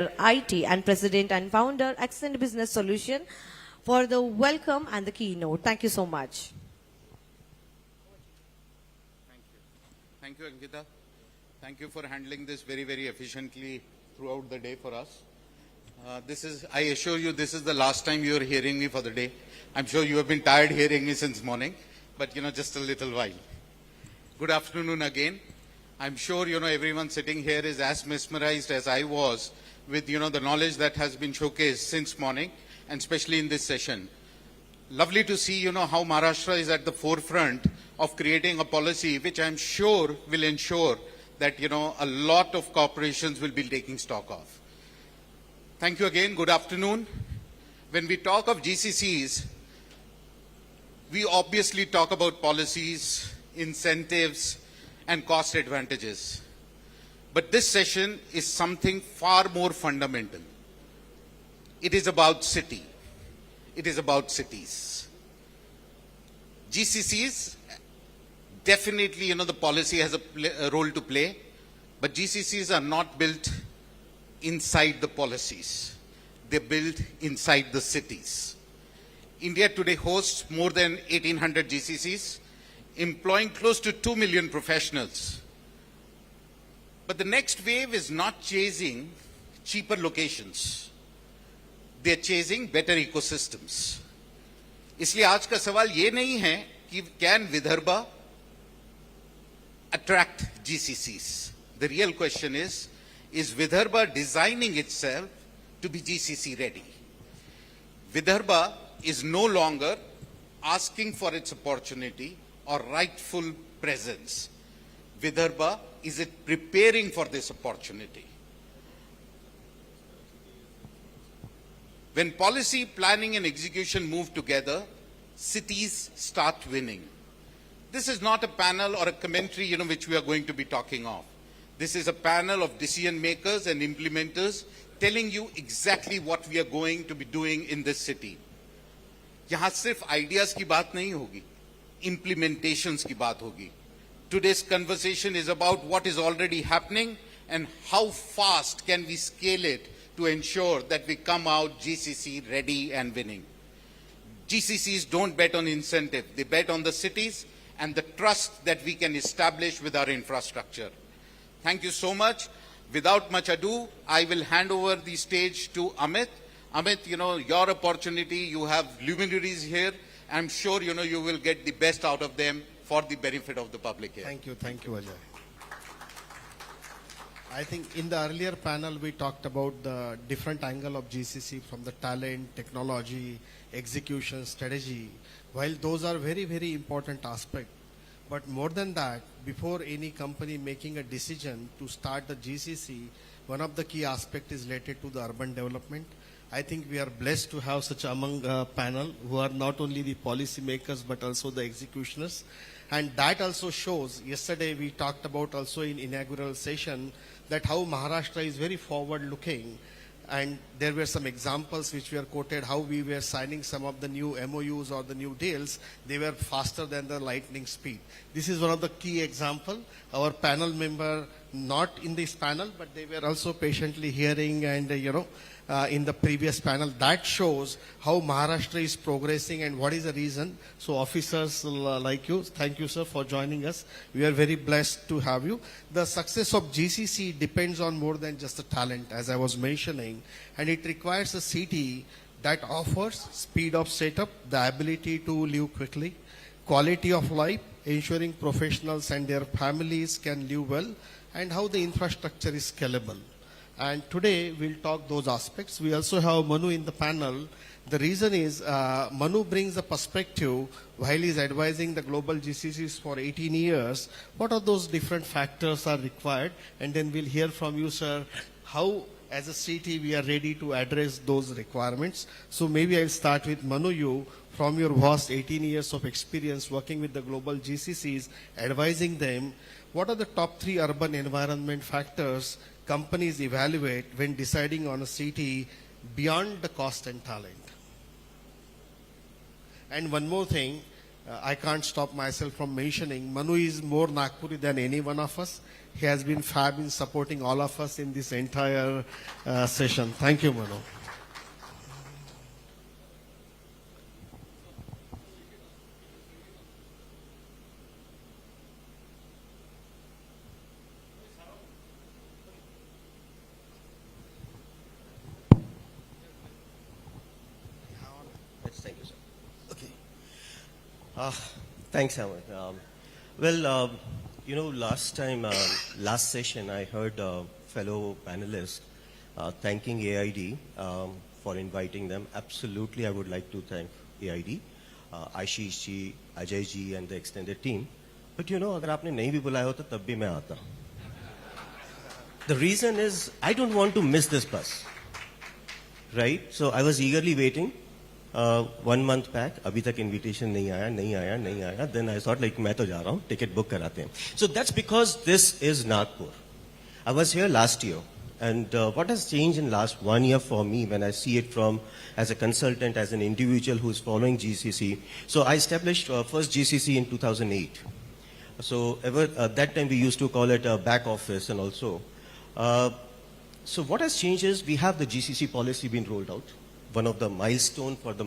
IT and President and Founder, Accent Business Solution, for the welcome and the keynote. Thank you so much. Thank you, Ankita. Thank you for handling this very, very efficiently throughout the day for us. I assure you, this is the last time you are hearing me for the day. I'm sure you have been tired hearing me since morning, but just a little while. Good afternoon again. I'm sure, everyone sitting here is as mesmerized as I was with, the knowledge that has been showcased since morning, and especially in this session. Lovely to see, how Maharashtra is at the forefront of creating a policy which I'm sure will ensure that, a lot of corporations will be taking stock of. Thank you again. Good afternoon. When we talk of GCCs, we obviously talk about policies, incentives, and cost advantages. But this session is something far more fundamental. It is about city. It is about cities. GCCs, definitely, the policy has a role to play, but GCCs are not built inside the policies. They're built inside the cities. India today hosts more than 1,800 GCCs, employing close to 2 million professionals. But the next wave is not chasing cheaper locations. They're chasing better ecosystems. इसलिए आज का सवाल ये नहीं है कि can Vidarbha attract GCCs? The real question is Vidarbha designing itself to be GCC ready? Vidarbha is no longer asking for its opportunity or rightful presence. Vidarbha is it preparing for this opportunity. When policy, planning and execution move together, cities start winning. This is not a panel or a commentary, which we are going to be talking of. This is a panel of decision makers and implementers telling you exactly what we are going to be doing in this city. यहाँ सिर्फ ideas की बात नहीं होगी, implementations की बात होगी. Today's conversation is about what is already happening and how fast can we scale it to ensure that we come out GCC ready and winning. GCCs don't bet on incentive. They bet on the cities and the trust that we can establish with our infrastructure. Thank you so much. Without much ado, I will hand over the stage to Amit. Amit, your opportunity, you have luminaries here. I'm sure, you will get the best out of them for the benefit of the public here. Thank you, Ajay. I think in the earlier panel, we talked about the different angle of GCC from the talent, technology, execution, strategy. While those are very, very important aspects, but more than that, before any company making a decision to start the GCC, one of the key aspects is related to the urban development. I think we are blessed to have such among panel who are not only the policy makers but also the executioners. And that also shows, yesterday we talked about also in inaugural session that how Maharashtra is very forward looking. And there were some examples which were quoted, how we were signing some of the new MOUs or the new deals. They were faster than the lightning speed. This is one of the key examples. Our panel member, not in this panel, but they were also patiently hearing and, in the previous panel. That shows how Maharashtra is progressing and what is the reason. So officers like you, thank you, sir, for joining us. We are very blessed to have you. The success of GCC depends on more than just the talent, as I was mentioning, and it requires a city that offers speed of setup, the ability to live quickly, quality of life, ensuring professionals and their families can live well, and how the infrastructure is scalable. And today we'll talk those aspects. We also have Manu in the panel. The reason is Manu brings a perspective while he's advising the global GCCs for 18 years. What are those different factors are required? And then we'll hear from you, sir, how as a city we are ready to address those requirements. So maybe I'll start with Manu, you from your vast 18 years of experience working with the global GCCs, advising them, what are the top 3 urban environment factors companies evaluate when deciding on a city beyond the cost and talent? And one more thing, I can't stop myself from mentioning Manu is more Nagpuri than any one of us. He has been fab in supporting all of us in this entire session. Thank you, Manu. Thank you, sir. Okay. Thanks, Ahmed. Last time, last session, I heard fellow panelists thanking AID for inviting them. Absolutely, I would like to thank AID, Ashish ji, Ajay ji, and the extended team. But अगर आपने नहीं भी बुलाया होता तब भी मैं आता. The reason is I don't want to miss this bus. Right? So I was eagerly waiting. 1 month back, अभी तक invitation नहीं आया. Then I thought like मैं तो जा रहा हूँ, ticket book कराते हैं. So that's because this is Nagpur. I was here last year, and what has changed in last 1 year for me when I see it from as a consultant, as an individual who is following GCC. So I established first GCC in 2008. So that time we used to call it a back office and also. So what has changed is we have the GCC policy being rolled out. One of the milestone for the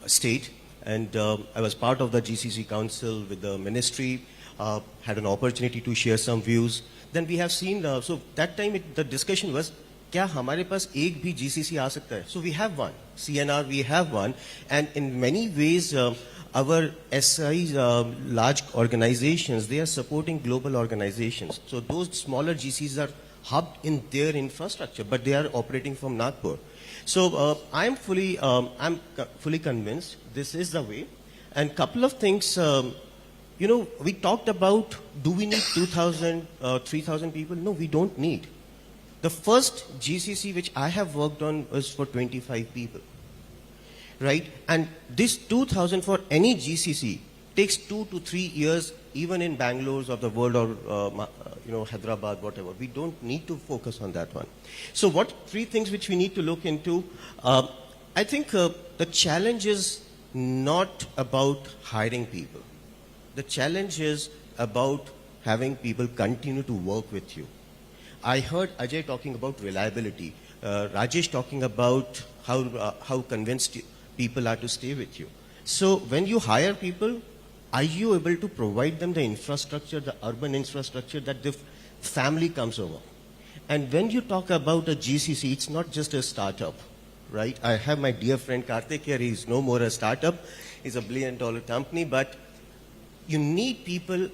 state, and I was part of the GCC Council with the ministry, had an opportunity to share some views. Then we have seen, so that time the discussion was, क्या हमारे पास एक भी GCC आ सकता है? So we have one, CNR we have one, and in many ways our SIs, large organizations, they are supporting global organizations. So those smaller GCs are hubbed in their infrastructure, but they are operating from Nagpur. So I'm fully convinced this is the way. And couple of things, we talked about, do we need 2,000, 3,000 people? No, we don't need. The first GCC which I have worked on was for 25 people, right? And this 2,000 for any GCC takes 2 to 3 years, even in Bangalore of the world or Hyderabad, whatever. We don't need to focus on that one. So what 3 things which we need to look into? I think the challenge is not about hiring people. The challenge is about having people continue to work with you. I heard Ajay talking about reliability, Rajesh talking about how convinced people are to stay with you. So when you hire people, are you able to provide them the infrastructure, the urban infrastructure that the family comes over? And when you talk about a GCC, it's not just a startup, right? I have my dear friend Karthik here. He's no more a startup. He's a $1 billion company. But you need people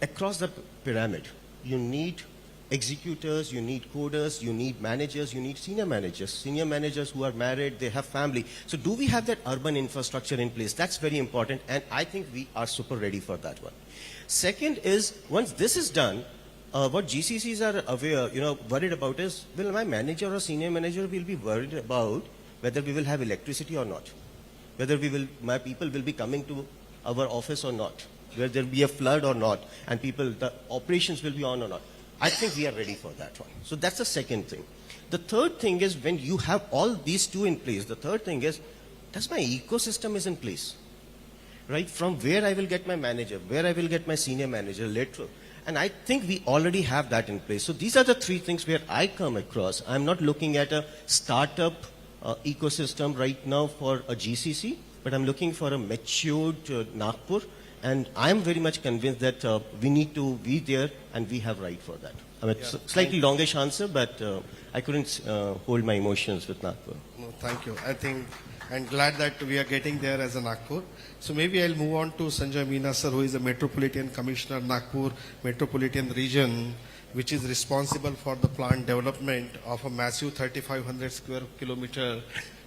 across the pyramid. You need executors, you need coders, you need managers, you need senior managers who are married, they have family. So do we have that urban infrastructure in place? That's very important, and I think we are super ready for that one. Second is, once this is done, what GCCs are worried about is, will my manager or senior manager will be worried about whether we will have electricity or not, whether my people will be coming to our office or not, whether there will be a flood or not, and the operations will be on or not. I think we are ready for that one. So that's the second thing. The third thing is, when you have all these 2 in place, the third thing is, does my ecosystem is in place? Right? From where I will get my manager, where I will get my senior manager, lateral. And I think we already have that in place. So these are the 3 things where I come across. I'm not looking at a startup ecosystem right now for a GCC, but I'm looking for a matured Nagpur. And I'm very much convinced that we need to be there, and we have right for that. I mean, slightly longish answer, but I couldn't hold my emotions with Nagpur. No, thank you. I think I'm glad that we are getting there as a Nagpur. So maybe I'll move on to Sanjay Meena sir, who is the Metropolitan Commissioner, Nagpur Metropolitan Region, which is responsible for the plant development of a massive 3,500 square kilometer,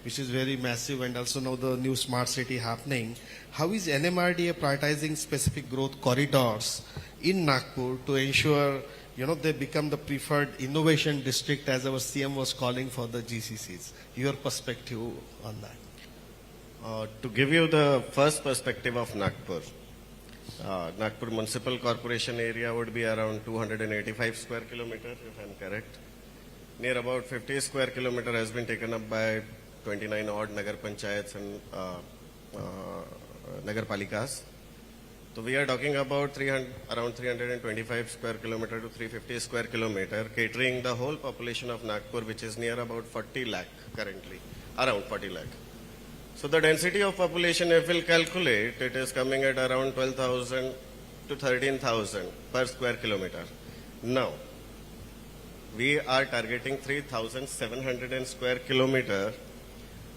which is very massive, and also now the new smart city happening. How is NMRDA prioritizing specific growth corridors in Nagpur to ensure they become the preferred innovation district, as our CM was calling for the GCCs? Your perspective on that? To give you the first perspective of Nagpur, Nagpur Municipal Corporation area would be around 285 square kilometer, if I'm correct. Near about 50 square kilometer has been taken up by 29 odd Nagar Panchayats and Nagarpalikas. So we are talking about around 325 square kilometer to 350 square kilometer, catering the whole population of Nagpur, which is near about 40 lakh currently, around 40 lakh. So the density of population, if we'll calculate, it is coming at around 12,000 to 13,000 per square kilometer. Now, we are targeting 3,700 square kilometer,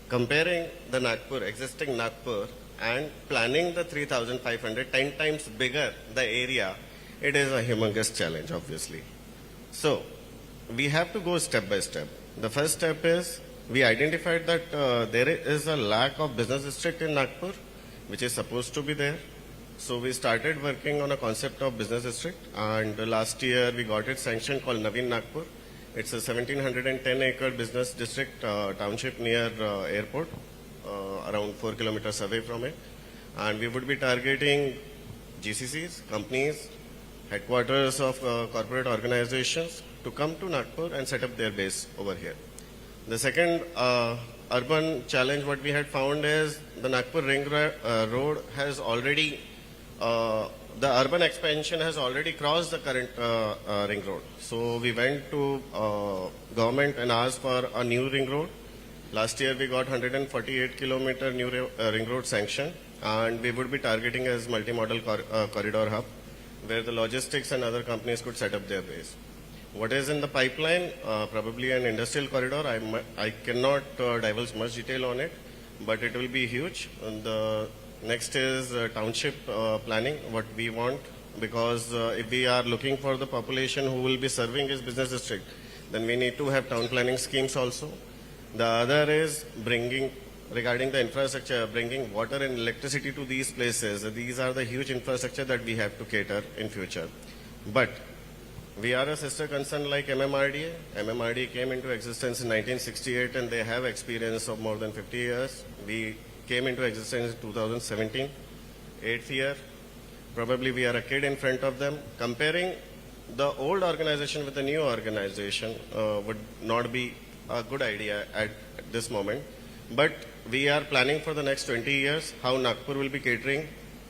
comparing the Nagpur, existing Nagpur, and planning the 3,500, 10 times bigger the area. It is a humongous challenge, obviously. So, we have to go step by step. The first step is, we identified that there is a lack of business district in Nagpur, which is supposed to be there. So we started working on a concept of business district, and last year we got it sanctioned, called Navin Nagpur. It's a 1710-acre business district township near airport, around 4 kilometers away from it. And we would be targeting GCCs, companies, headquarters of corporate organizations to come to Nagpur and set up their base over here. The second urban challenge what we had found is the Nagpur ring road has already, the urban expansion has already crossed the current ring road. So we went to government and asked for a new ring road. Last year we got 148 kilometer new ring road sanction, and we would be targeting as multimodal corridor hub, where the logistics and other companies could set up their base. What is in the pipeline? Probably an industrial corridor. I cannot divulge much detail on it, but it will be huge. And the next is township planning, what we want, because if we are looking for the population who will be serving this business district, then we need to have town planning schemes also. The other is bringing, regarding the infrastructure, bringing water and electricity to these places. These are the huge infrastructure that we have to cater in future. But we are a sister concern like MMRDA. MMRDA came into existence in 1968 and they have experience of more than 50 years. We came into existence in 2017, 8th year. Probably we are a kid in front of them. Comparing the old organization with the new organization would not be a good idea at this moment. But we are planning for the next 20 years how Nagpur will be catering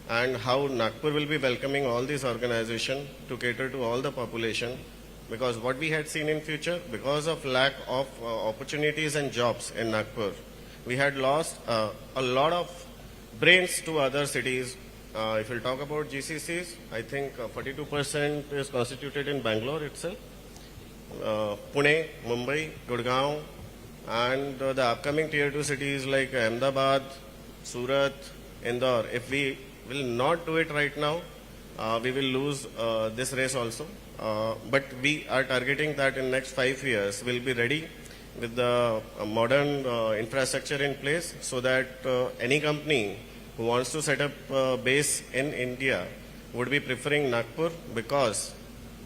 and how Nagpur will be welcoming all these organizations to cater to all the population. Because what we had seen in future, because of lack of opportunities and jobs in Nagpur, we had lost a lot of brains to other cities. If we'll talk about GCCs, I think 42% is constituted in Bangalore itself, Pune, Mumbai, Gurgaon, and the upcoming tier 2 cities like Ahmedabad, Surat, Indore. If we will not do it right now, we will lose this race also. But we are targeting that in next 5 years we'll be ready with the modern infrastructure in place, so that any company who wants to set up base in India would be preferring Nagpur, because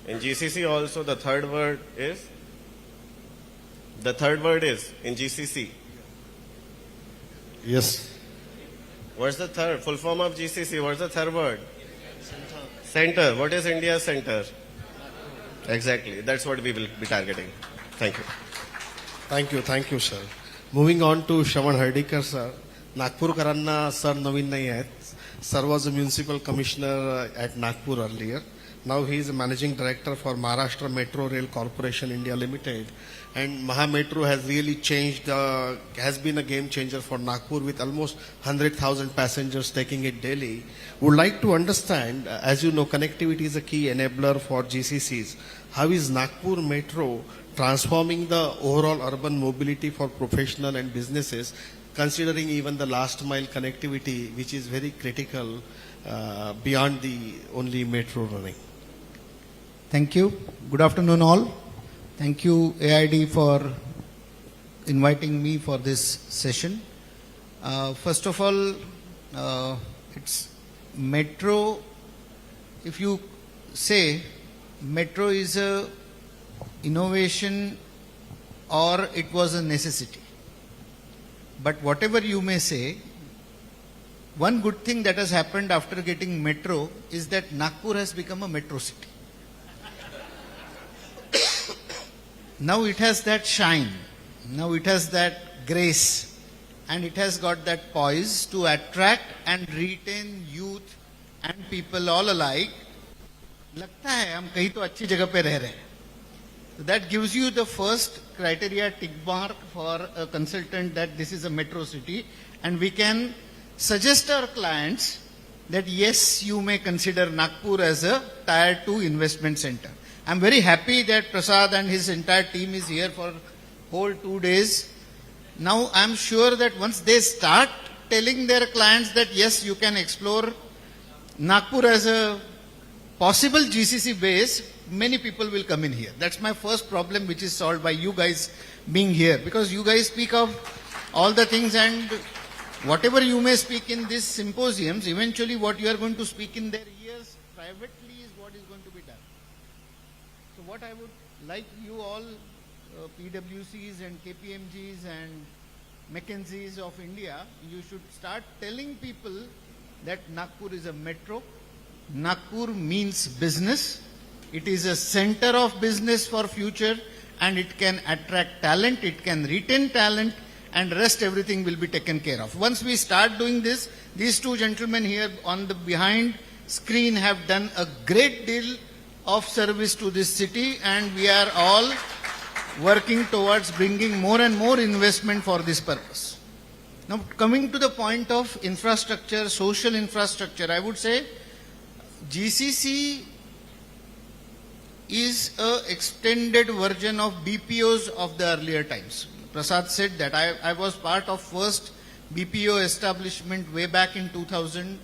in GCC also the third word is in GCC. Yes. What's the third full form of GCC? What's the third word? Center. What is India's center? Exactly. That's what we will be targeting. Thank you. Thank you, sir. Moving on to Shravan Hardikar, sir. नागपूरकरांना sir नवीन नाही आहेत. Sir was a municipal commissioner at Nagpur earlier. Now he is a managing director for Maharashtra Metro Rail Corporation India Limited. And Maha Metro has really changed, has been a game changer for Nagpur with almost 100,000 passengers taking it daily. Would like to understand, as you know, connectivity is a key enabler for GCCs. How is Nagpur Metro transforming the overall urban mobility for professional and businesses, considering even the last mile connectivity, which is very critical beyond the only metro running? Thank you. Good afternoon all. Thank you AID for inviting me for this session. First of all, it's metro. If you say metro is a innovation or it was a necessity, but whatever you may say, one good thing that has happened after getting metro is that Nagpur has become a metro city. Now it has that shine, now it has that grace, and it has got that poise to attract and retain youth and people all alike. लगता है हम कहीं तो अच्छी जगह पे रह रहे हैं. So that gives you the first criteria tick mark for a consultant that this is a metro city, and we can suggest our clients that yes, you may consider Nagpur as a tier 2 investment center. I'm very happy that Prasad and his entire team is here for whole 2 days. Now I'm sure that once they start telling their clients that yes, you can explore Nagpur as a possible GCC base, many people will come in here. That's my first problem, which is solved by you guys being here, because you guys speak of all the things, and whatever you may speak in these symposiums, eventually what you are going to speak in their ears privately is what is going to be done. So what I would like you all, PWCs and KPMGs and McKinseys of India, you should start telling people that Nagpur is a metro. Nagpur means business. It is a center of business for future, and it can attract talent, it can retain talent, and rest everything will be taken care of. Once we start doing this, these two gentlemen here on the behind screen have done a great deal of service to this city, and we are all working towards bringing more and more investment for this purpose. Now, coming to the point of infrastructure, social infrastructure, I would say GCC is a extended version of BPOs of the earlier times. Prasad said that. I was part of first BPO establishment way back in 2000.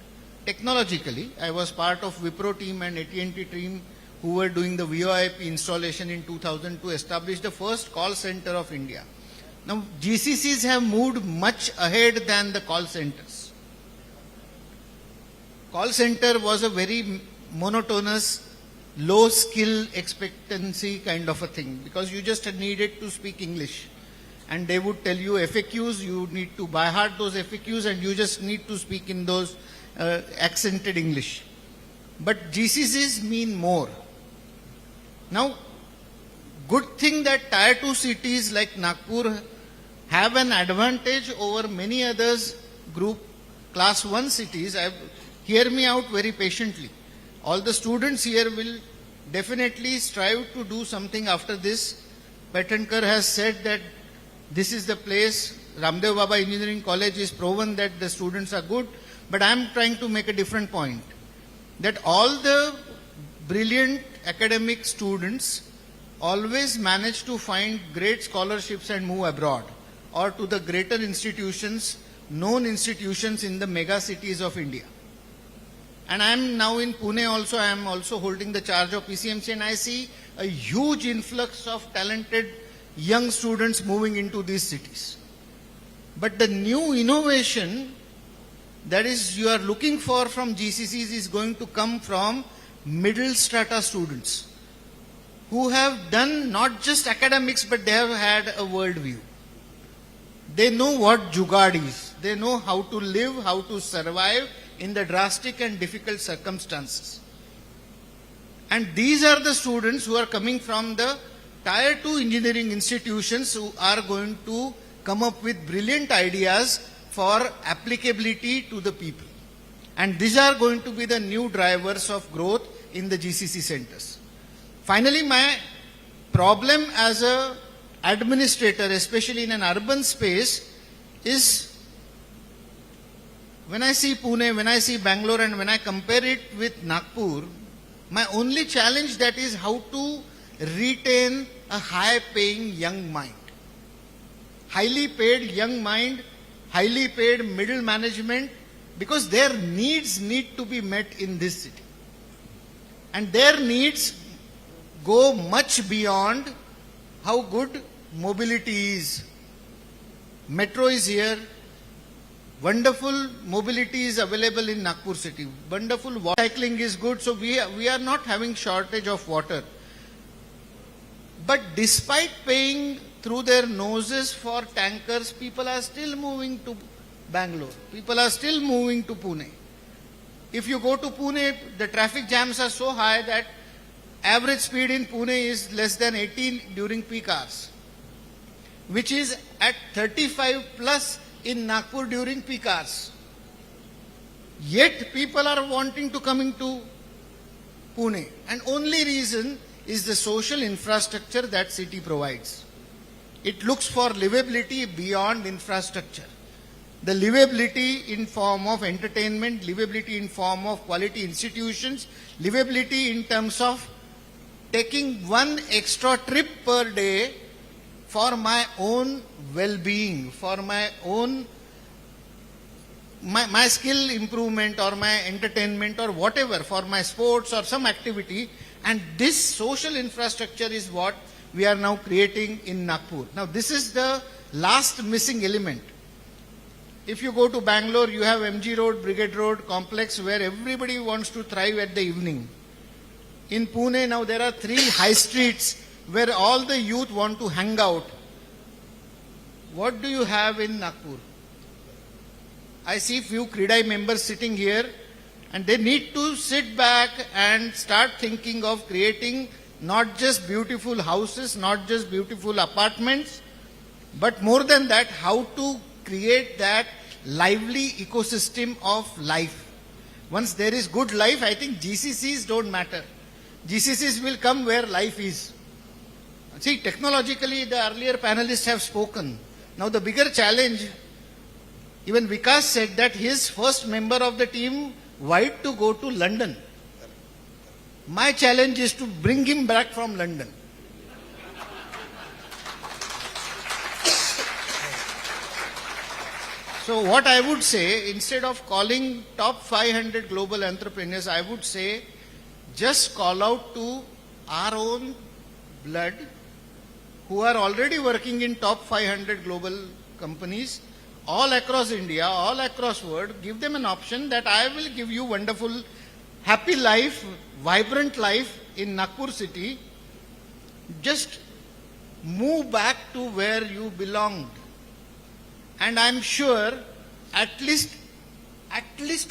Technologically, I was part of Wipro team and AT&T team who were doing the VoIP installation in 2000 to establish the first call center of India. Now, GCCs have moved much ahead than the call centers. Call center was a very monotonous, low skill expectancy kind of a thing, because you just needed to speak English, and they would tell you FAQs, you need to by heart those FAQs, and you just need to speak in those accented English. But GCCs mean more. Now, good thing that tier 2 cities like Nagpur have an advantage over many others group class 1 cities. Hear me out very patiently. All the students here will definitely strive to do something after this. Patankar has said that this is the place. Ramdev Baba Engineering College is proven that the students are good. But I am trying to make a different point. That all the brilliant academic students always manage to find great scholarships and move abroad, or to the greater institutions, known institutions in the mega cities of India. And I am now in Pune also, I am also holding the charge of PCMC, and I see a huge influx of talented young students moving into these cities. But the new innovation that is you are looking for from GCCs is going to come from middle strata students who have done not just academics, but they have had a world view. They know what jugaad is. They know how to live, how to survive in the drastic and difficult circumstances. And these are the students who are coming from the tier 2 engineering institutions who are going to come up with brilliant ideas for applicability to the people. And these are going to be the new drivers of growth in the GCC centers. Finally, my problem as an administrator, especially in an urban space, is when I see Pune, when I see Bangalore, and when I compare it with Nagpur, my only challenge that is how to retain a high-paying young mind. Highly paid young mind, highly paid middle management, because their needs need to be met in this city. And their needs go much beyond how good mobility is. Metro is here. Wonderful mobility is available in Nagpur city. Wonderful water cycling is good. So we are not having shortage of water. But despite paying through their noses for tankers, people are still moving to Bangalore. People are still moving to Pune. If you go to Pune, the traffic jams are so high that average speed in Pune is less than 18 during peak hours, which is at 35 plus in Nagpur during peak hours. Yet people are wanting to come into Pune. And only reason is the social infrastructure that city provides. It looks for livability beyond infrastructure. The livability in form of entertainment, livability in form of quality institutions, livability in terms of taking one extra trip per day for my own well-being, for my own my skill improvement or my entertainment or whatever, for my sports or some activity. And this social infrastructure is what we are now creating in Nagpur. Now this is the last missing element. If you go to Bangalore, you have MG Road, Brigade Road complex where everybody wants to thrive at the evening. In Pune now there are 3 high streets where all the youth want to hang out. What do you have in Nagpur? I see few Creating members sitting here, and they need to sit back and start thinking of creating not just beautiful houses, not just beautiful apartments, but more than that, how to create that lively ecosystem of life. Once there is good life, I think GCCs don't matter. GCCs will come where life is. See, technologically, the earlier panelists have spoken. Now the bigger challenge, even Vikas said that his first member of the team wanted to go to London. My challenge is to bring him back from London. So what I would say, instead of calling top 500 global entrepreneurs, I would say just call out to our own blood who are already working in top 500 global companies all across India, all across world. Give them an option that I will give you wonderful, happy life, vibrant life in Nagpur city. Just move back to where you belonged. And I'm sure at least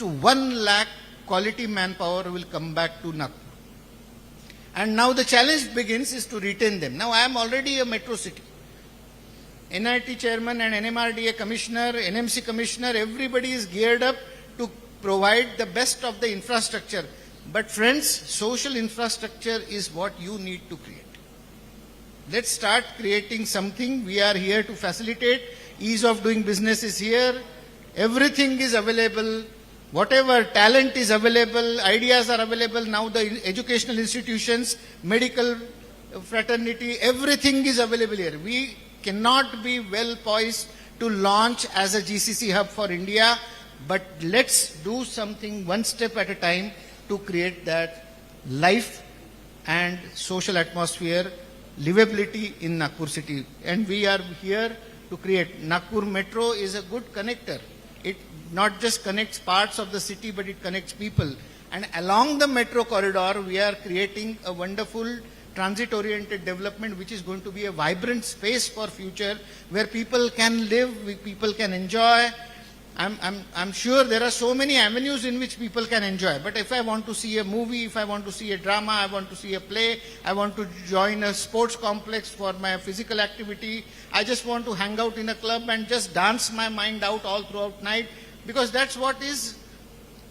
1 lakh quality manpower will come back to Nagpur. And now the challenge begins is to retain them. Now I am already a metro city. NIT chairman and NMRDA commissioner, NMC commissioner, everybody is geared up to provide the best of the infrastructure. But friends, social infrastructure is what you need to create. Let's start creating something. We are here to facilitate. Ease of doing business is here. Everything is available. Whatever talent is available, ideas are available. Now the educational institutions, medical fraternity, everything is available here. We cannot be well poised to launch as a GCC hub for India, but let's do something one step at a time to create that life and social atmosphere, livability in Nagpur city. And we are here to create. Nagpur Metro is a good connector. It not just connects parts of the city, but it connects people. And along the metro corridor, we are creating a wonderful transit-oriented development, which is going to be a vibrant space for future, where people can live, people can enjoy. I'm sure there are so many avenues in which people can enjoy. But if I want to see a movie, if I want to see a drama, I want to see a play, I want to join a sports complex for my physical activity, I just want to hang out in a club and just dance my mind out all throughout night, because that's what is,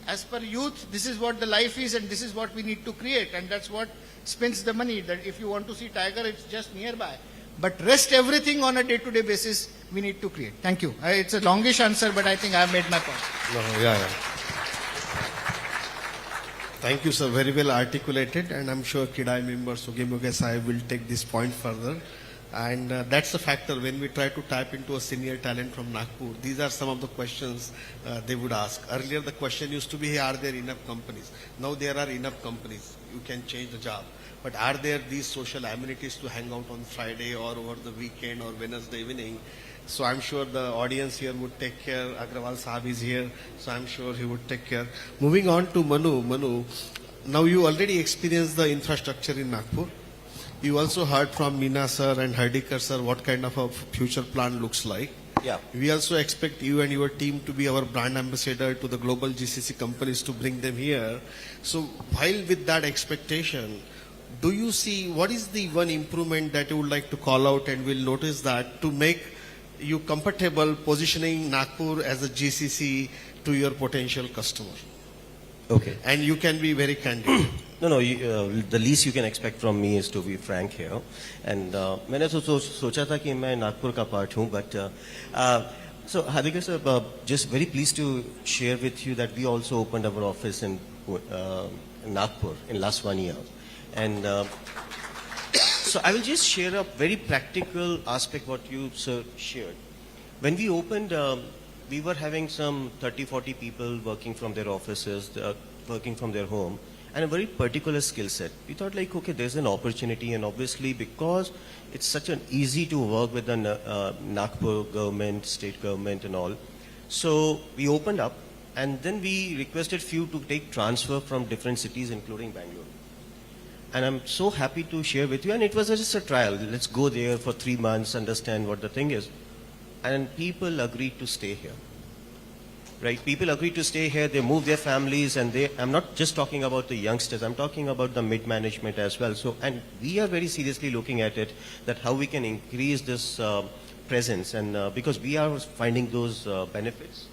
as per youth, this is what the life is, and this is what we need to create, and that's what spends the money. That if you want to see tiger, it's just nearby. But rest everything on a day-to-day basis, we need to create. Thank you. It's a longish answer, but I think I have made my point. Yeah. Thank you, sir. Very well articulated, and I'm sure Kidai member Sugimuge Sahib will take this point further. And that's the factor when we try to tap into a senior talent from Nagpur. These are some of the questions they would ask. Earlier, the question used to be, hey, are there enough companies? Now there are enough companies. You can change the job. But are there these social amenities to hang out on Friday or over the weekend or Wednesday evening? So I'm sure the audience here would take care. Agrawal Sahab is here, so I'm sure he would take care. Moving on to Manu. Manu, now you already experienced the infrastructure in Nagpur. You also heard from Meena sir and Hardikar sir what kind of a future plan looks like. Yeah. We also expect you and your team to be our brand ambassador to the global GCC companies to bring them here. So while with that expectation, do you see what is the one improvement that you would like to call out and will notice that to make you comfortable positioning Nagpur as a GCC to your potential customer? Okay. And you can be very candid. No, the least you can expect from me is to be frank here. And मैंने तो सोचा था कि मैं नागपुर का part हूँ, but so Hadika sir, just very pleased to share with you that we also opened our office in Nagpur in last 1 year, and so I will just share a very practical aspect what you sir shared. When we opened, we were having some 30-40 people working from their offices, working from their home, and a very particular skill set. We thought like, okay, there's an opportunity, and obviously because it's such an easy to work with the Nagpur government, state government and all. So we opened up, and then we requested few to take transfer from different cities, including Bangalore. And I'm so happy to share with you, and it was just a trial. Let's go there for 3 months, understand what the thing is. And people agreed to stay here. Right? People agreed to stay here, they moved their families, and I'm not just talking about the youngsters, I'm talking about the mid-management as well. So, and we are very seriously looking at it, that how we can increase this presence, and because we are finding those benefits.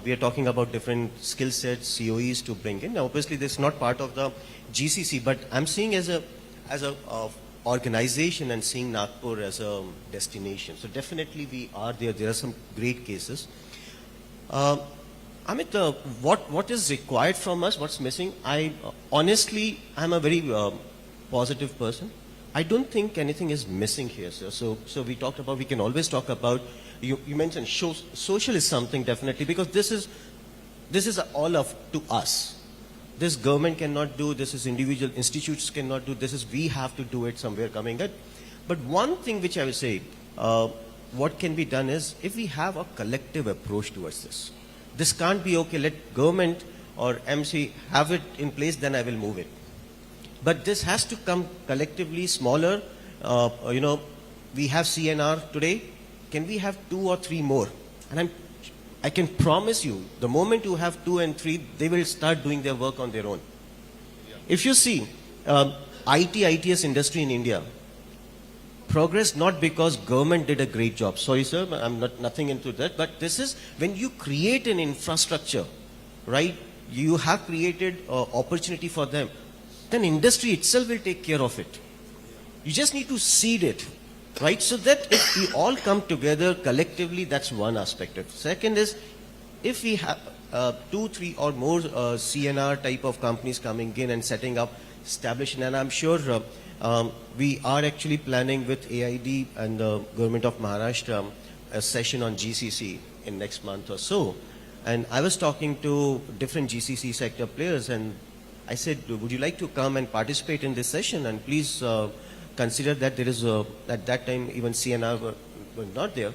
We are talking about different skill sets, COEs to bring in. Now, obviously, this is not part of the GCC, but I'm seeing as a organization and seeing Nagpur as a destination. So definitely we are there. There are some great cases. Amit, what is required from us? What's missing? Honestly, I'm a very positive person. I don't think anything is missing here, sir. So we talked about, we can always talk about, you mentioned social is something definitely, because this is all up to us. This government cannot do, this is individual institutes cannot do, this is we have to do it somewhere coming at. But one thing which I will say, what can be done is, if we have a collective approach towards this. This can't be, okay, let government or MC have it in place, then I will move it. But this has to come collectively, smaller. We have CNR today. Can we have 2 or 3 more? And I can promise you, the moment you have 2 and 3, they will start doing their work on their own. Yeah. If you see, ITS industry in India, progress not because government did a great job. Sorry, sir, I'm nothing into that. But this is when you create an infrastructure, right? You have created opportunity for them. Then industry itself will take care of it. You just need to seed it, right? So that if we all come together collectively, that's one aspect of it. Second is, if we have 2, 3 or more CNR type of companies coming in and setting up, establishing, and I'm sure we are actually planning with AID and the government of Maharashtra a session on GCC in next month or so. And I was talking to different GCC sector players, and I said, would you like to come and participate in this session? And please consider that there is at that time even CNR were not there.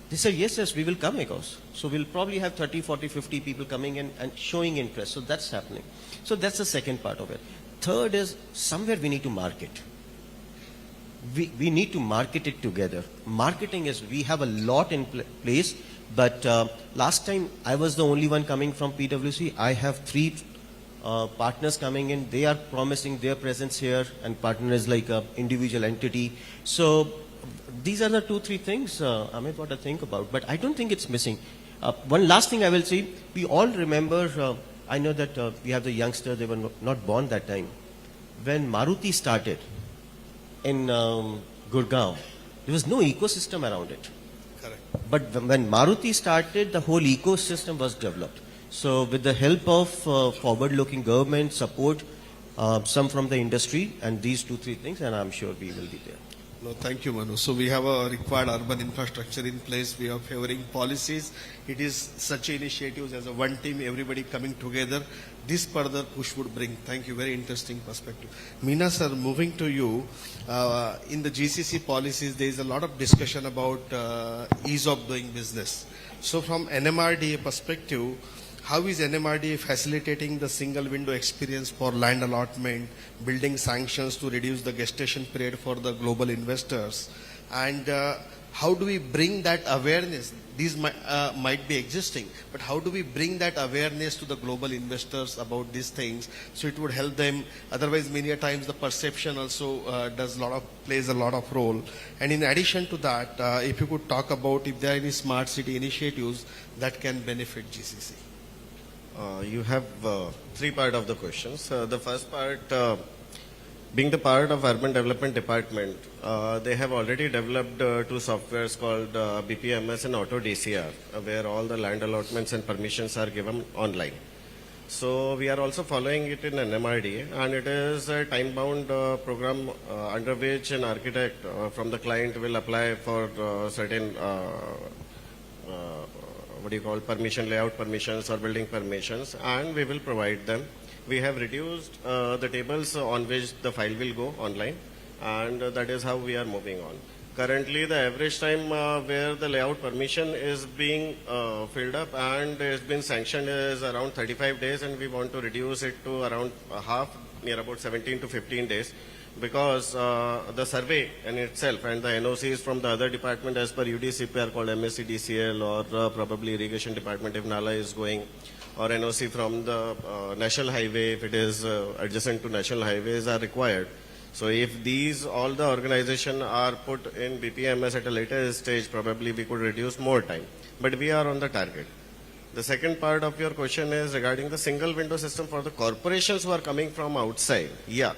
They said, yes, we will come, Ekos. So we'll probably have 30, 40, 50 people coming in and showing interest. So that's happening. So that's the second part of it. Third is, somewhere we need to market. We need to market it together. Marketing is, we have a lot in place, but last time I was the only one coming from PwC. I have 3 partners coming in. They are promising their presence here, and partner is like an individual entity. So these are the 2, 3 things, Amit, what I think about. But I don't think it's missing. One last thing I will say, we all remember, I know that we have the youngsters, they were not born that time. When Maruti started in Gurgaon, there was no ecosystem around it. Correct. But when Maruti started, the whole ecosystem was developed. So with the help of forward-looking government support, some from the industry, and these 2, 3 things, and I'm sure we will be there. No, thank you, Manu. So we have a required urban infrastructure in place. We are favoring policies. It is such initiatives as a one team, everybody coming together. This further push would bring. Thank you. Very interesting perspective. Meena sir, moving to you. In the GCC policies, there is a lot of discussion about ease of doing business. So from NMRDA perspective, how is NMRDA facilitating the single window experience for land allotment, building sanctions to reduce the gestation period for the global investors? And how do we bring that awareness these might be existing, but how do we bring that awareness to the global investors about these things so it would help them? Otherwise, many a times the perception also plays a lot of role. And in addition to that, if you could talk about if there are any smart city initiatives that can benefit GCC. You have three parts of the questions. The first part, being the part of Urban Development Department, they have already developed two softwares called BPMS and Auto DCR, where all the land allotments and permissions are given online. So we are also following it in NMRD, and it is a time-bound program under which an architect from the client will apply for certain permission, layout permissions or building permissions, and we will provide them. We have reduced the tables on which the file will go online, and that is how we are moving on. Currently, the average time where the layout permission is being filled up and has been sanctioned is around 35 days, and we want to reduce it to around half, near about 17 to 15 days, because the survey in itself and the NOCs from the other department as per UDCP are called MSc DCL or probably irrigation department if Nala is going, or NOC from the national highway if it is adjacent to national highways are required. So if these all the organization are put in BPMS at a later stage, probably we could reduce more time. But we are on the target. The second part of your question is regarding the single window system for the corporations who are coming from outside. Yeah.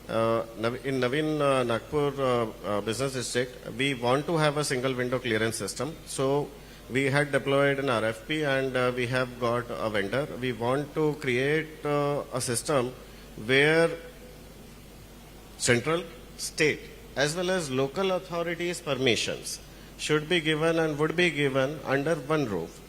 In Navin Nagpur business district, we want to have a single window clearance system. So we had deployed an RFP and we have got a vendor. We want to create a system where central, state, as well as local authorities' permissions should be given and would be given under one roof.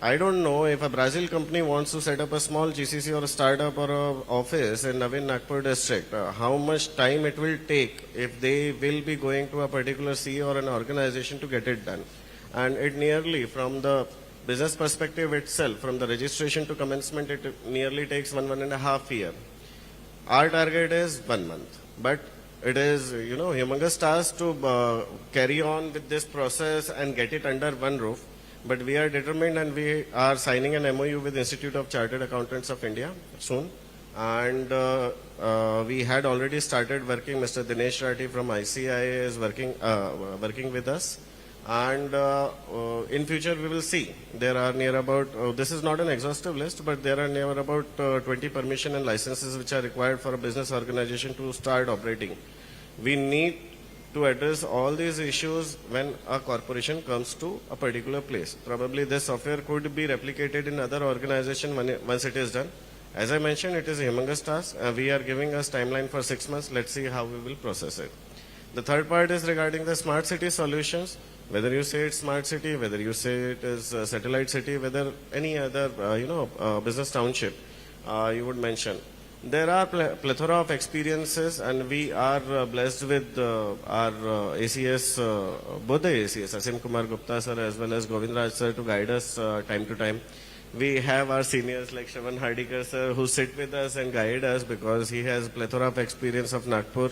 I don't know if a Brazil company wants to set up a small GCC or a startup or an office in Navin Nagpur district, how much time it will take if they will be going to a particular CE or an organization to get it done. And it nearly, from the business perspective itself, from the registration to commencement, it nearly takes 1.5 years. Our target is 1 month. But it is, humongous task to carry on with this process and get it under one roof. But we are determined and we are signing an MOU with Institute of Chartered Accountants of India soon. And we had already started working. Mr. Dinesh Rathi from ICI is working with us. And in future we will see. There are near about, this is not an exhaustive list, but there are near about 20 permission and licenses which are required for a business organization to start operating. We need to address all these issues when a corporation comes to a particular place. Probably this software could be replicated in other organizations once it is done. As I mentioned, it is a humongous task. We are giving us timeline for 6 months. Let's see how we will process it. The third part is regarding the smart city solutions. Whether you say it's smart city, whether you say it is a satellite city, whether any other, business township you would mention. There are plethora of experiences, and we are blessed with our ACS, both the ACS, Asim Kumar Gupta sir as well as Govind Raj sir, to guide us time to time. We have our seniors like Shravan Hardikar sir who sit with us and guide us because he has plethora of experience of Nagpur,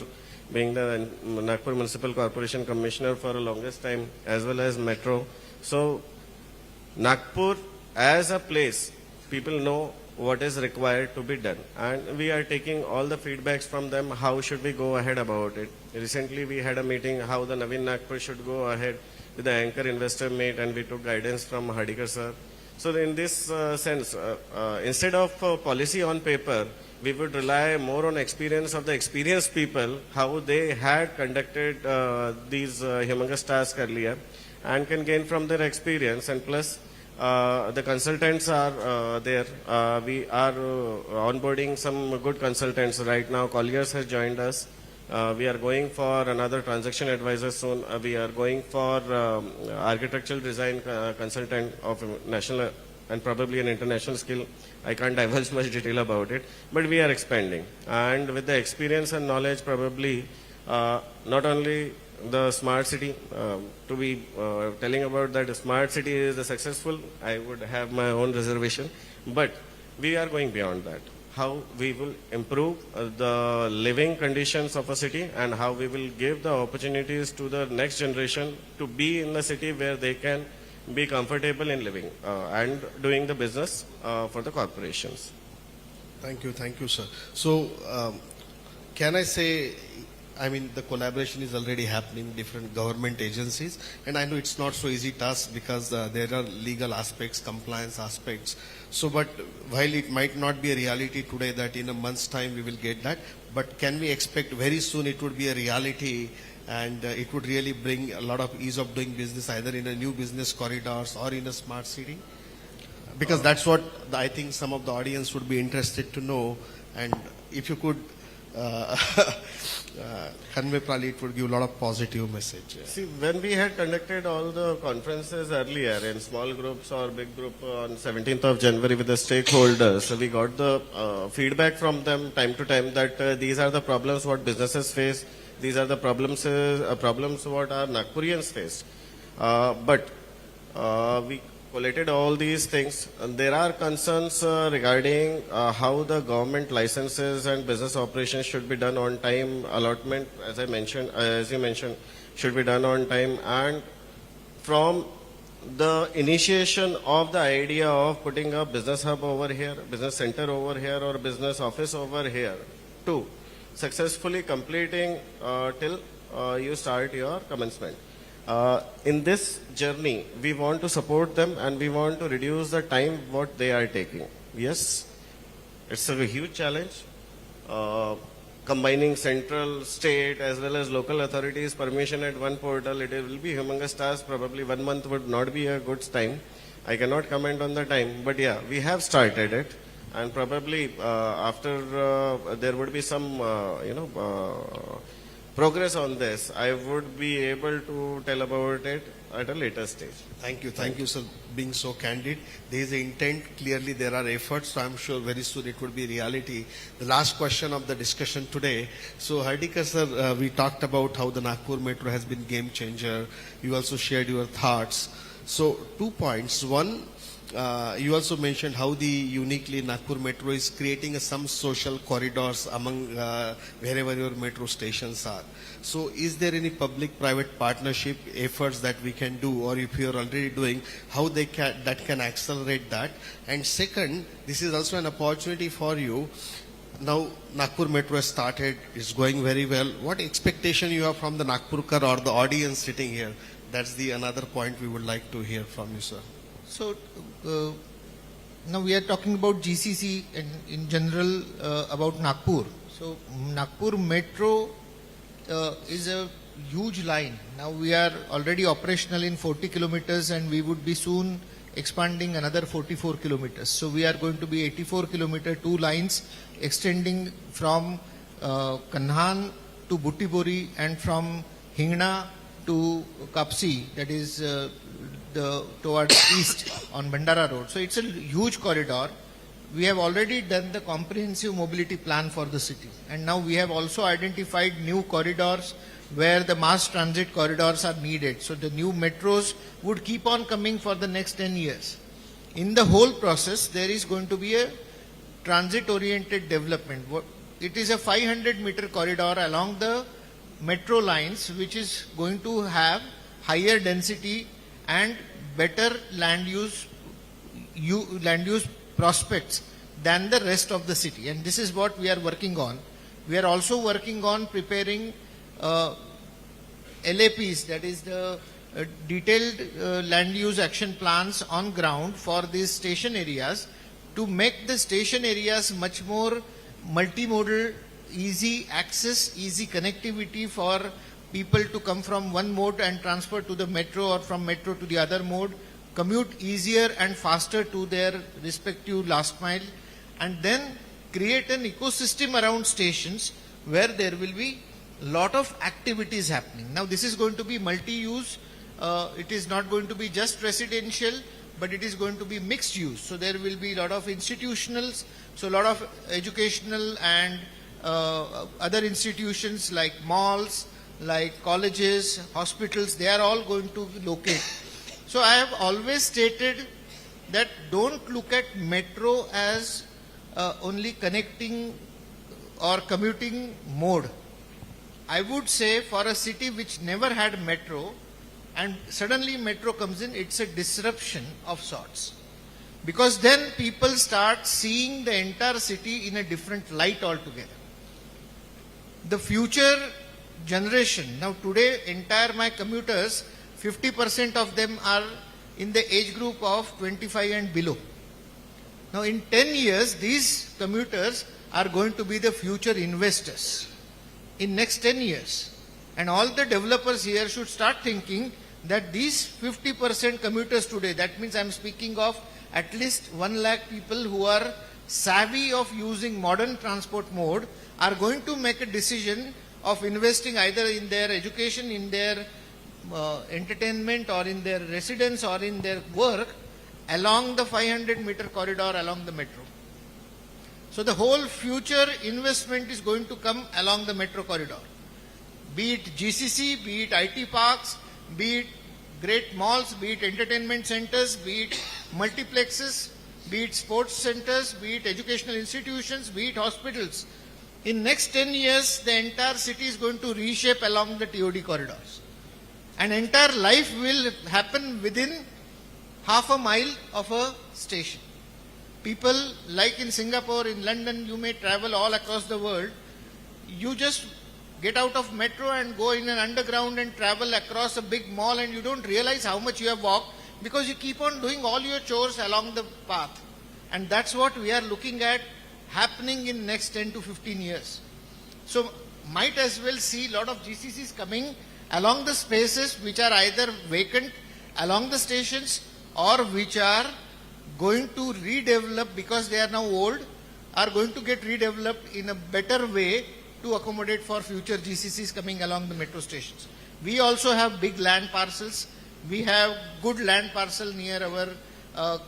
being the Nagpur Municipal Corporation Commissioner for the longest time, as well as Metro. So Nagpur as a place, people know what is required to be done. And we are taking all the feedbacks from them, how should we go ahead about it. Recently we had a meeting how the Navin Nagpur should go ahead with the anchor investor meet, and we took guidance from Hardikar sir. So in this sense, instead of policy on paper, we would rely more on experience of the experienced people, how they had conducted these humongous tasks earlier, and can gain from their experience. And plus, the consultants are there. We are onboarding some good consultants right now. Colliers has joined us. We are going for another transaction advisor soon. We are going for architectural design consultant of national and probably an international skill. I can't divulge much detail about it, but we are expanding. And with the experience and knowledge, probably not only the smart city, to be telling about that smart city is successful, I would have my own reservation, but we are going beyond that. how we will improve the living conditions of a city and how we will give the opportunities to the next generation to be in a city where they can be comfortable in living and doing the business for the corporations. Thank you, sir. So, can I say, I mean, the collaboration is already happening with different government agencies, and I know it's not so easy task because there are legal aspects, compliance aspects. So, but while it might not be a reality today that in a month's time we will get that, but can we expect very soon it would be a reality and it would really bring a lot of ease of doing business either in a new business corridors or in a smart city? Because that's what I think some of the audience would be interested to know, and if you could convey, probably it would give a lot of positive message. See, when we had conducted all the conferences earlier in small groups or big group on 17th of January with the stakeholders, so we got the feedback from them time to time that these are the problems what businesses face, these are the problems what our Nagpurians face. But we collated all these things, and there are concerns regarding how the government licenses and business operations should be done on time, allotment, as you mentioned, should be done on time, and from the initiation of the idea of putting a business hub over here, business center over here, or business office over here, to successfully completing till you start your commencement. In this journey, we want to support them and we want to reduce the time what they are taking. Yes, it's a huge challenge. Combining central, state as well as local authorities permission at one portal, it will be humongous task. Probably 1 month would not be a good time. I cannot comment on the time, but yeah, we have started it, and probably after there would be some progress on this, I would be able to tell about it at a later stage. Thank you, sir, being so candid. There is an intent, clearly there are efforts, so I'm sure very soon it would be reality. The last question of the discussion today. So, Hardikar sir, we talked about how the Nagpur Metro has been game changer. You also shared your thoughts. So, 2 points. One, you also mentioned how the uniquely Nagpur Metro is creating some social corridors among wherever your metro stations are. So is there any public-private partnership efforts that we can do, or if you are already doing, how that can accelerate that? And second, this is also an opportunity for you. Now Nagpur Metro has started, it's going very well. What expectation you have from the Nagpurkar or the audience sitting here? That's the another point we would like to hear from you, sir. So now we are talking about GCC and in general about Nagpur. So Nagpur Metro is a huge line. Now we are already operational in 40 kilometers and we would be soon expanding another 44 kilometers. So we are going to be 84 kilometer, 2 lines extending from Kanhan to Buttibori and from Hingna to Kapsi, that is towards east on Bandara Road. So it's a huge corridor. We have already done the comprehensive mobility plan for the city, and now we have also identified new corridors where the mass transit corridors are needed. So the new metros would keep on coming for the next 10 years. In the whole process, there is going to be a transit-oriented development. It is a 500-meter corridor along the metro lines, which is going to have higher density and better land use prospects than the rest of the city. And this is what we are working on. We are also working on preparing LAPs, that is the detailed land use action plans on ground for these station areas, to make the station areas much more multimodal, easy access, easy connectivity for people to come from one mode and transfer to the metro, or from metro to the other mode, commute easier and faster to their respective last mile, and then create an ecosystem around stations where there will be a lot of activities happening. Now this is going to be multi-use. It is not going to be just residential, but it is going to be mixed use. So there will be a lot of institutionals, so a lot of educational and other institutions like malls, like colleges, hospitals, they are all going to locate. So I have always stated that don't look at metro as only connecting or commuting mode. I would say for a city which never had metro and suddenly metro comes in, it's a disruption of sorts. Because then people start seeing the entire city in a different light altogether. The future generation, now today entire my commuters, 50% of them are in the age group of 25 and below. Now in 10 years, these commuters are going to be the future investors in next 10 years. And all the developers here should start thinking that these 50% commuters today, that means I'm speaking of at least 1 lakh people who are savvy of using modern transport mode, are going to make a decision of investing either in their education, in their entertainment, or in their residence, or in their work along the 500-meter corridor along the metro. So the whole future investment is going to come along the metro corridor. Be it GCC, be it IT parks, be it great malls, be it entertainment centers, be it multiplexes, be it sports centers, be it educational institutions, be it hospitals. In next 10 years, the entire city is going to reshape along the TOD corridors. And entire life will happen within half a mile of a station. People like in Singapore, in London, you may travel all across the world. You just get out of metro and go in an underground and travel across a big mall, and you don't realize how much you have walked because you keep on doing all your chores along the path. And that's what we are looking at happening in next 10 to 15 years. So might as well see a lot of GCCs coming along the spaces which are either vacant along the stations or which are going to redevelop because they are now old, are going to get redeveloped in a better way to accommodate for future GCCs coming along the metro stations. We also have big land parcels. We have good land parcel near our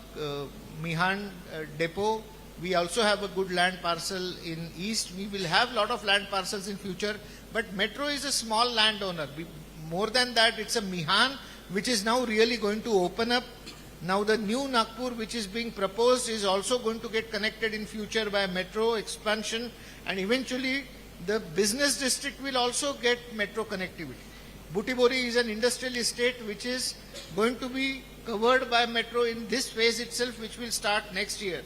Mihan depot. We also have a good land parcel in east. We will have a lot of land parcels in future, but metro is a small landowner. More than that, it's a Mihan which is now really going to open up. Now the new Nagpur which is being proposed is also going to get connected in future by metro expansion, and eventually the business district will also get metro connectivity. Butibori is an industrial estate which is going to be covered by metro in this phase itself, which will start next year.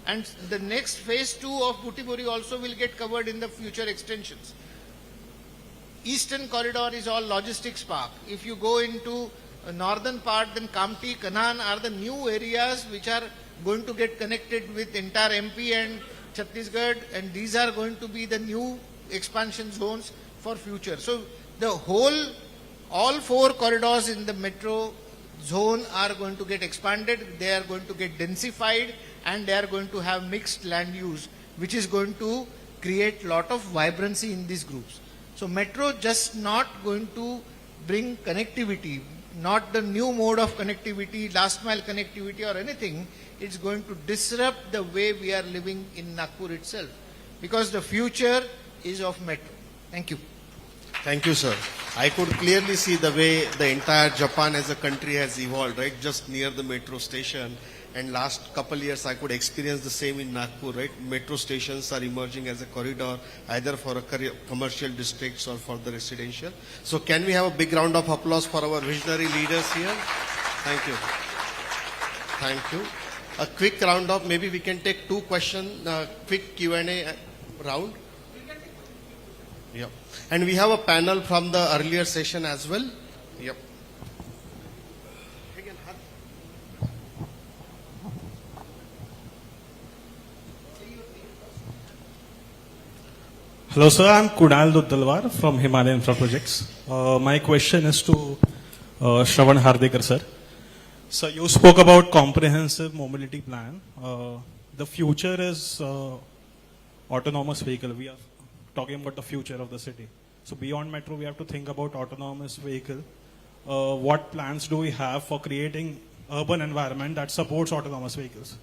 And the next phase 2 of Butibori also will get covered in the future extensions. Eastern corridor is all logistics park. If you go into northern part, then Kamti, Kanhan are the new areas which are going to get connected with entire MP and Chhattisgarh, and these are going to be the new expansion zones for future. So the whole, all 4 corridors in the metro zone are going to get expanded, they are going to get densified, and they are going to have mixed land use, which is going to create lot of vibrancy in these groups. So metro just not going to bring connectivity, not the new mode of connectivity, last mile connectivity or anything. It's going to disrupt the way we are living in Nagpur itself, because the future is of metro. Thank you. Thank you, sir. I could clearly see the way the entire Japan as a country has evolved, right? Just near the metro station. And last couple years, I could experience the same in Nagpur, right? Metro stations are emerging as a corridor, either for a commercial districts or for the residential. So can we have a big round of applause for our visionary leaders here? Thank you. Thank you. A quick round of, maybe we can take 2 questions, quick Q&A round. Yep. And we have a panel from the earlier session as well. Yep. Hello sir, I'm Kunal Duddalwar from Himalayan Infra Projects. My question is to Shravan Hardekar sir. So you spoke about comprehensive mobility plan. The future is autonomous vehicle. We are talking about the future of the city. So beyond metro, we have to think about autonomous vehicle. What plans do we have for creating urban environment that supports autonomous vehicles?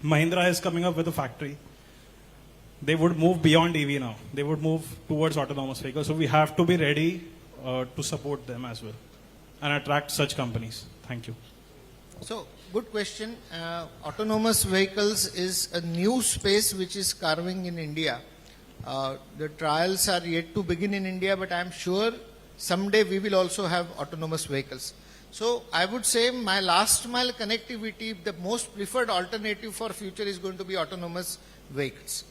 Mahindra is coming up with a factory. They would move beyond EV now. They would move towards autonomous vehicles. So we have to be ready to support them as well and attract such companies. Thank you. So, good question. Autonomous vehicles is a new space which is carving in India. The trials are yet to begin in India, but I am sure someday we will also have autonomous vehicles. So, I would say my last mile connectivity, the most preferred alternative for future is going to be autonomous vehicles.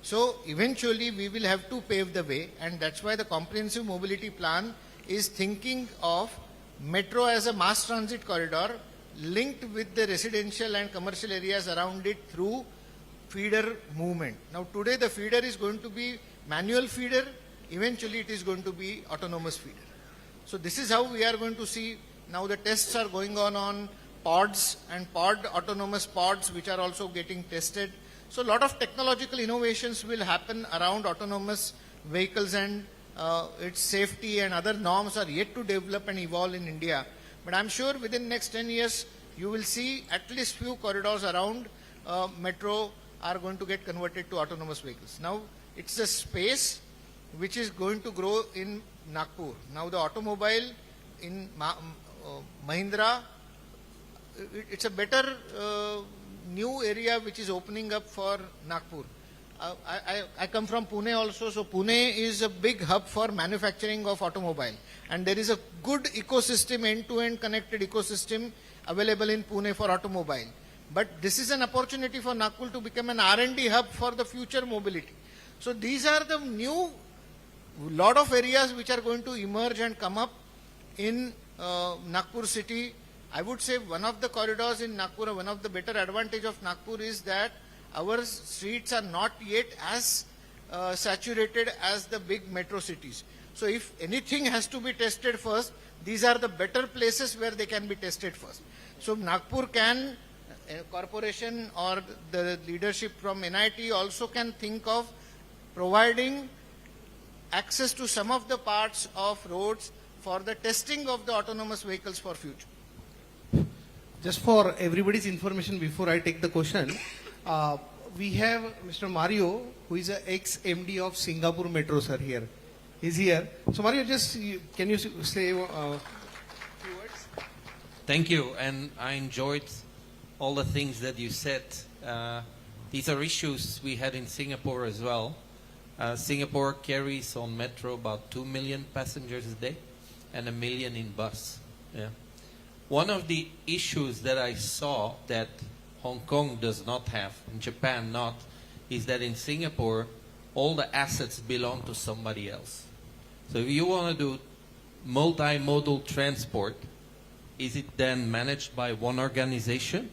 So, eventually we will have to pave the way, and that's why the comprehensive mobility plan is thinking of metro as a mass transit corridor linked with the residential and commercial areas around it through feeder movement. Now today the feeder is going to be manual feeder, eventually it is going to be autonomous feeder. So this is how we are going to see. Now the tests are going on pods and autonomous pods which are also getting tested. So a lot of technological innovations will happen around autonomous vehicles, and its safety and other norms are yet to develop and evolve in India. But I'm sure within next 10 years, you will see at least few corridors around metro are going to get converted to autonomous vehicles. Now, it's a space which is going to grow in Nagpur. Now, the automobile in Mahindra, it's a better new area which is opening up for Nagpur. I come from Pune also, so Pune is a big hub for manufacturing of automobile, and there is a good ecosystem, end-to-end connected ecosystem available in Pune for automobile. But this is an opportunity for Nagpur to become an R&D hub for the future mobility. So these are the new lot of areas which are going to emerge and come up in Nagpur city. I would say one of the corridors in Nagpur, one of the better advantage of Nagpur is that our streets are not yet as saturated as the big metro cities. So if anything has to be tested first, these are the better places where they can be tested first. So Nagpur can, corporation or the leadership from NIT also can think of providing access to some of the parts of roads for the testing of the autonomous vehicles for future. Just for everybody's information before I take the question, we have Mr. Mario, who is an ex-MD of Singapore Metro, sir, here. He's here. So Mario, just can you say few words? Thank you, and I enjoyed all the things that you said. These are issues we had in Singapore as well. Singapore carries on metro about 2 million passengers a day and 1 million in bus. Yeah. One of the issues that I saw that Hong Kong does not have, and Japan not, is that in Singapore, all the assets belong to somebody else. So if you want to do multimodal transport, is it then managed by one organization?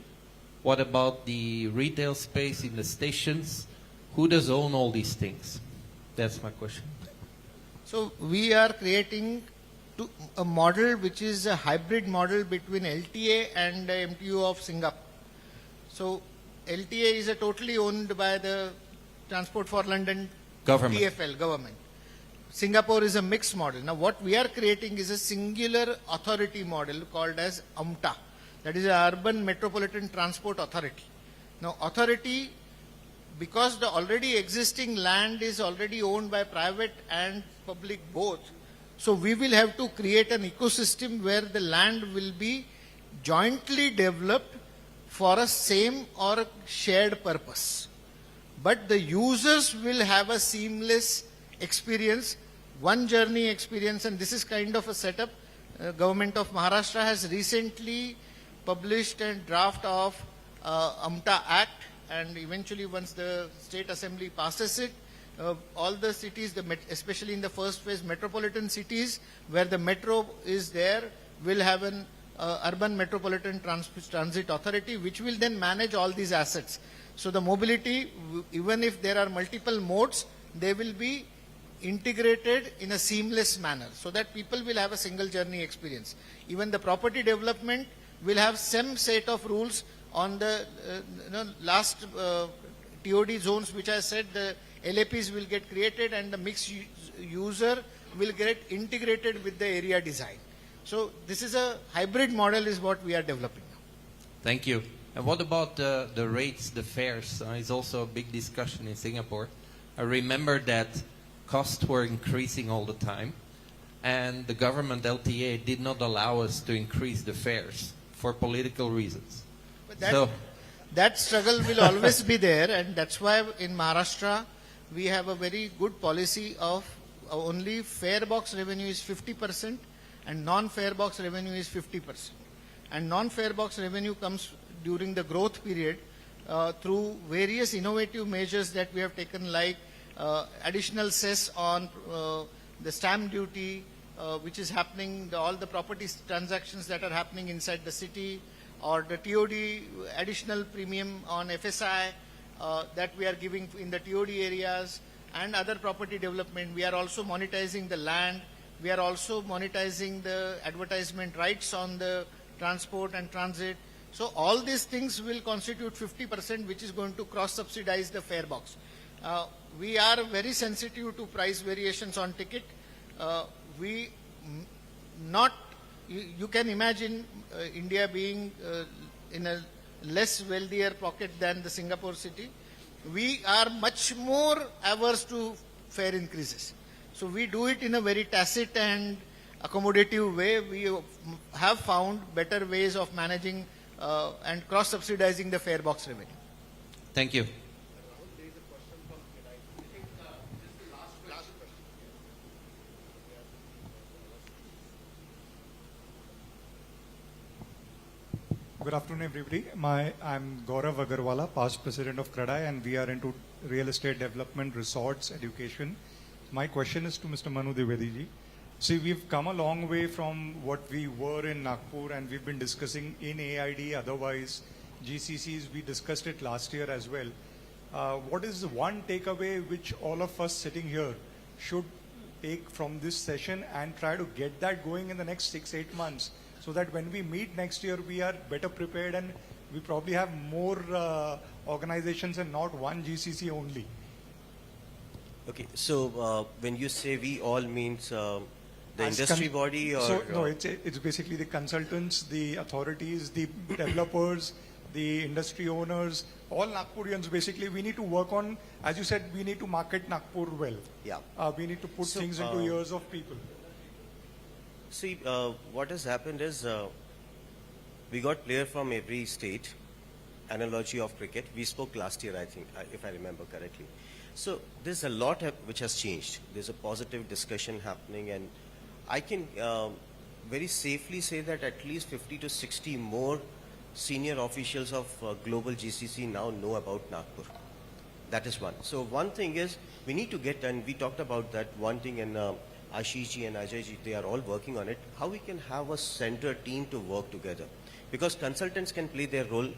What about the retail space in the stations? Who does own all these things? That's my question. So we are creating a model which is a hybrid model between LTA and MTU of Singapore. So LTA is totally owned by the Transport for London Government. TfL, government. Singapore is a mixed model. Now what we are creating is a singular authority model called as UMTA. That is the Urban Metropolitan Transport Authority. Now authority, because the already existing land is already owned by private and public both, so we will have to create an ecosystem where the land will be jointly developed for a same or a shared purpose. But the users will have a seamless experience, one journey experience, and this is kind of a setup. Government of Maharashtra has recently published a draft of UMTA Act, and eventually once the State Assembly passes it, all the cities, especially in the first phase, metropolitan cities where the metro is there, will have an Urban Metropolitan Transit Authority, which will then manage all these assets. So the mobility, even if there are multiple modes, they will be integrated in a seamless manner so that people will have a single journey experience. Even the property development will have some set of rules on the last TOD zones, which I said the LAPs will get created and the mixed user will get integrated with the area design. So this is a hybrid model is what we are developing now. Thank you. And what about the rates, the fares? It's also a big discussion in Singapore. I remember that costs were increasing all the time, and the government LTA did not allow us to increase the fares for political reasons. But So, that struggle will always be there, and that's why in Maharashtra we have a very good policy of only fare box revenue is 50% and non-fare box revenue is 50%. And non-fare box revenue comes during the growth period through various innovative measures that we have taken, like additional cess on the stamp duty, which is happening, all the property transactions that are happening inside the city, or the TOD additional premium on FSI that we are giving in the TOD areas, and other property development. We are also monetizing the land. We are also monetizing the advertisement rights on the transport and transit. So all these things will constitute 50%, which is going to cross-subsidize the fare box. We are very sensitive to price variations on ticket. You can imagine India being in a less wealthier pocket than the Singapore city. We are much more averse to fare increases. So we do it in a very tacit and accommodative way. We have found better ways of managing and cross-subsidizing the fare box revenue. thank you. Good afternoon, everybody. I'm Gaurav Agarwala, past president of CREDAI, and we are into real estate development, resorts, education. My question is to Mr. Manu Dwivedi ji. See, we've come a long way from what we were in Nagpur, and we've been discussing in AID, otherwise GCCs, we discussed it last year as well. What is one takeaway which all of us sitting here should take from this session and try to get that going in the next 6-8 months, so that when we meet next year, we are better prepared and we probably have more organizations and not one GCC only? Okay, so when you say we all means the As industry body, or so no, it's basically the consultants, the authorities, the developers, the industry owners, all Nagpurians. Basically, we need to work on, as you said, we need to market Nagpur well. Yeah. We need to put So, things into ears of people. See, what has happened is we got players from every state, analogy of cricket. We spoke last year, I think, if I remember correctly. So there's a lot which has changed. There's a positive discussion happening, and I can very safely say that at least 50 to 60 more senior officials of global GCC now know about Nagpur. That is one. So one thing is we need to get, and we talked about that one thing, and Ashish ji and Ajay ji, they are all working on it, how we can have a center team to work together. Because consultants can play their role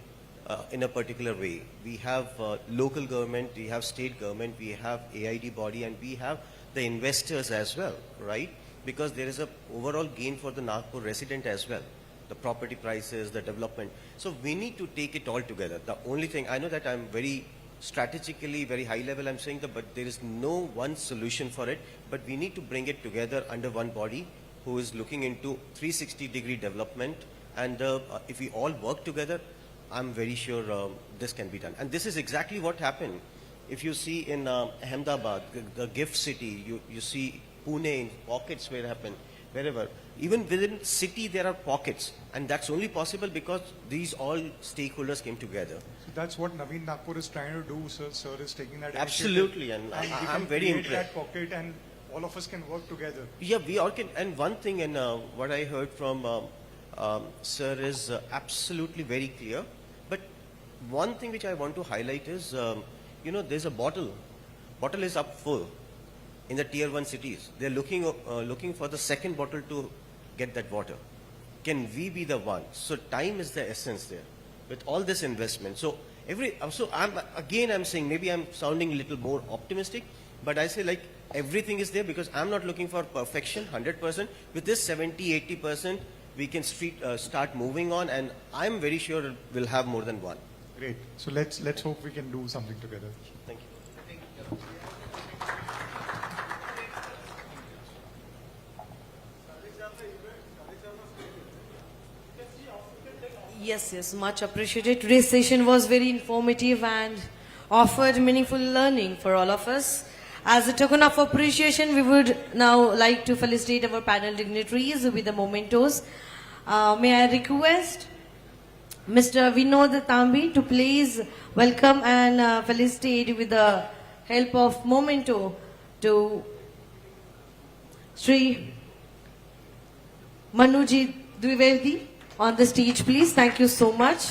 in a particular way. We have local government, we have state government, we have AID body, and we have the investors as well, right? Because there is a overall gain for the Nagpur resident as well. The property prices, the development. So we need to take it all together. The only thing, I know that I'm very strategically, very high level I'm saying that, but there is no one solution for it, but we need to bring it together under one body who is looking into 360-degree development, and if we all work together, I'm very sure this can be done. And this is exactly what happened. If you see in Ahmedabad, the gift city, you see Pune in pockets where it happened, wherever. Even within city there are pockets, and that's only possible because these all stakeholders came together. So that's what Naveen Nagpur is trying to do, sir. Sir is taking that Absolutely, initiative, and we I'm can very create impressed. that pocket, and all of us can work together. Yeah, we all can. And one thing, and what I heard from sir is absolutely very clear. But one thing which I want to highlight is, there's a bottle. Bottle is up full in the tier 1 cities. They're looking for the second bottle to get that water. Can we be the one? So time is the essence there with all this investment. So I'm saying, maybe I'm sounding a little more optimistic, but I say like everything is there because I'm not looking for perfection 100%. With this 70-80%, we can start moving on, and I'm very sure we'll have more than one. Great. So let's hope we can do something together. Thank you. Yes, much appreciated. Today's session was very informative and offered meaningful learning for all of us. As a token of appreciation, we would now like to felicitate our panel dignitaries with the mementos. May I request Mr. Vinod Tambi to please welcome and felicitate with the help of memento to Sri Manuji Dwivedi on the stage, please. Thank you so much.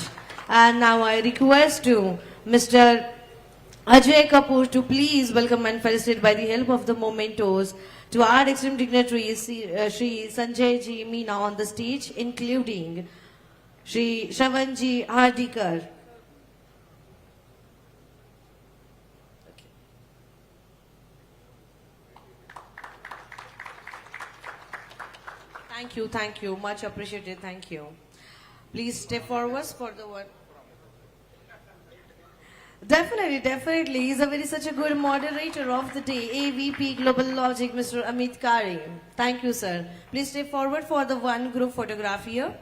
And now I request to Mr. Ajay Kapoor to please welcome and felicitate by the help of the mementos to our extreme dignitaries, Sri Sanjay Ji Meena on the stage, including Sri Shravanji Hardikar. Thank you, much appreciated, thank you. Please step forwards for the one. Definitely. He's a very such a good moderator of the day. AVP Global Logic, Mr. Amit Kari. Thank you, sir. Please step forward for the one group photograph here.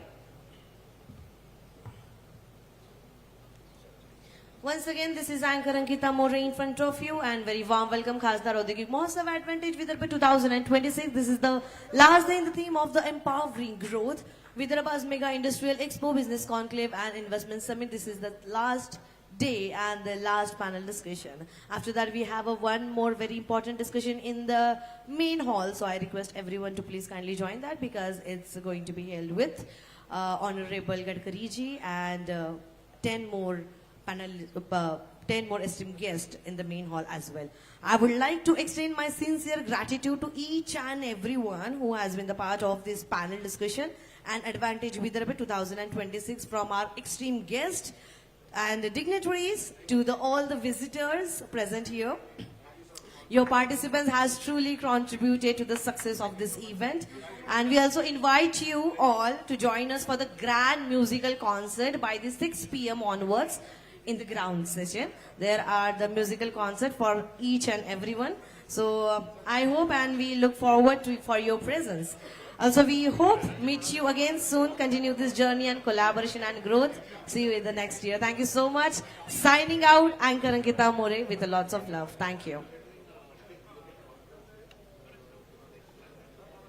Once again, this is Anchor Ankita More in front of you, and very warm welcome Khasdar Audyogik Mahotsav Advantage Vidarbha 2026. This is the last day in the theme of the empowering growth. Vidarbha's Mega Industrial Expo Business Conclave and Investment Summit. This is the last day and the last panel discussion. After that, we have one more very important discussion in the main hall. So I request everyone to please kindly join that, because it's going to be held with Honorable Gadkari ji and 10 more panel, 10 more esteemed guests in the main hall as well. I would like to extend my sincere gratitude to each and everyone who has been the part of this panel discussion and Advantage Vidarbha 2026, from our extreme guests and the dignitaries to all the visitors present here. Your participants has truly contributed to the success of this event, and we also invite you all to join us for the grand musical concert by the 6 p.m. onwards in the ground session. There are the musical concert for each and everyone. So I hope and we look forward for your presence. Also, we hope meet you again soon, continue this journey and collaboration and growth. See you in the next year. Thank you so much. Signing out, Anchor Ankita More with lots of love. Thank you.